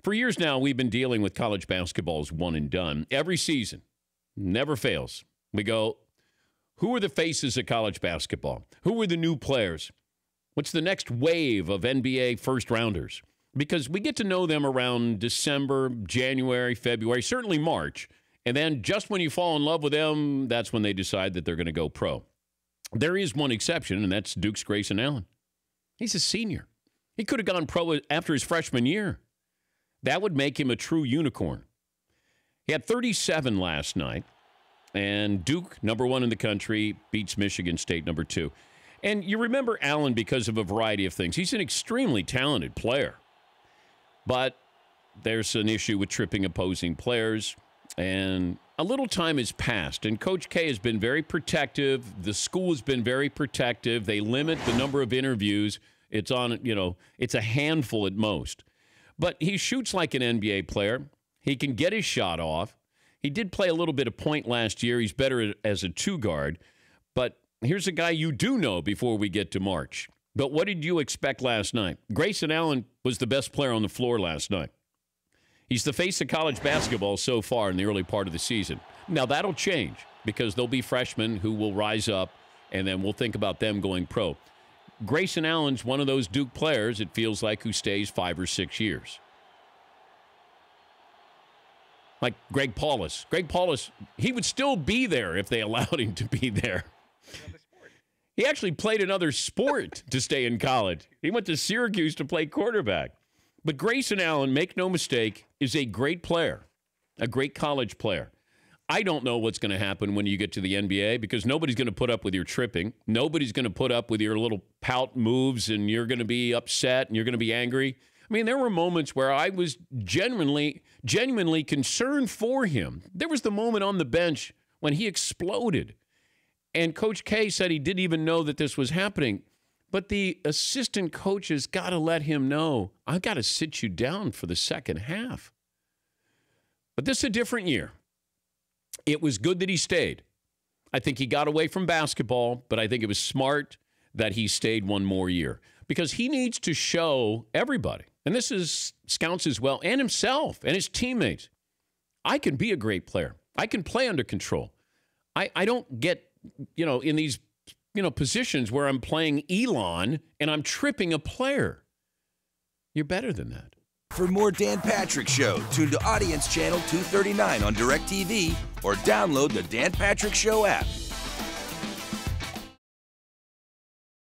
For years now, we've been dealing with college basketball's one and done. Every season, never fails. We go, who are the faces of college basketball? Who are the new players? What's the next wave of NBA first-rounders? Because we get to know them around December, January, February, certainly March. And then just when you fall in love with them, that's when they decide that they're going to go pro. There is one exception, and that's Duke's Grayson Allen. He's a senior. He could have gone pro after his freshman year. That would make him a true unicorn. He had 37 last night, and Duke, number 1 in the country, beats Michigan State, number 2. And you remember Allen because of a variety of things. He's an extremely talented player. But there's an issue with tripping opposing players, and a little time has passed, and Coach K has been very protective. The school has been very protective. They limit the number of interviews. It's on, it's a handful at most. But he shoots like an NBA player. He can get his shot off. He did play a little bit of point last year. He's better as a 2-guard. But here's a guy you do know before we get to March. But what did you expect last night? Grayson Allen was the best player on the floor last night. He's the face of college basketball so far in the early part of the season. Now, that'll change because there'll be freshmen who will rise up, and then we'll think about them going pro. Grayson Allen's one of those Duke players, it feels like, who stays 5 or 6 years. Like Greg Paulus. Greg Paulus, he would still be there if they allowed him to be there. He actually played another sport to stay in college. He went to Syracuse to play quarterback. But Grayson Allen, make no mistake, is a great player, a great college player. I don't know what's going to happen when you get to the NBA because nobody's going to put up with your tripping. Nobody's going to put up with your little pout moves, and you're going to be upset and you're going to be angry. I mean, there were moments where I was genuinely concerned for him. There was the moment on the bench when he exploded. And Coach K said he didn't even know that this was happening. But the assistant coaches got to let him know, I've got to sit you down for the second half. But this is a different year. It was good that he stayed. I think he got away from basketball, but I think it was smart that he stayed one more year because he needs to show everybody, and this is Scounts as well, and himself and his teammates, I can be a great player. I can play under control. I don't get, in these, positions where I'm playing Elon and I'm tripping a player. You're better than that. For more Dan Patrick Show, tune to Audience Channel 239 on DirecTV or download the Dan Patrick Show app.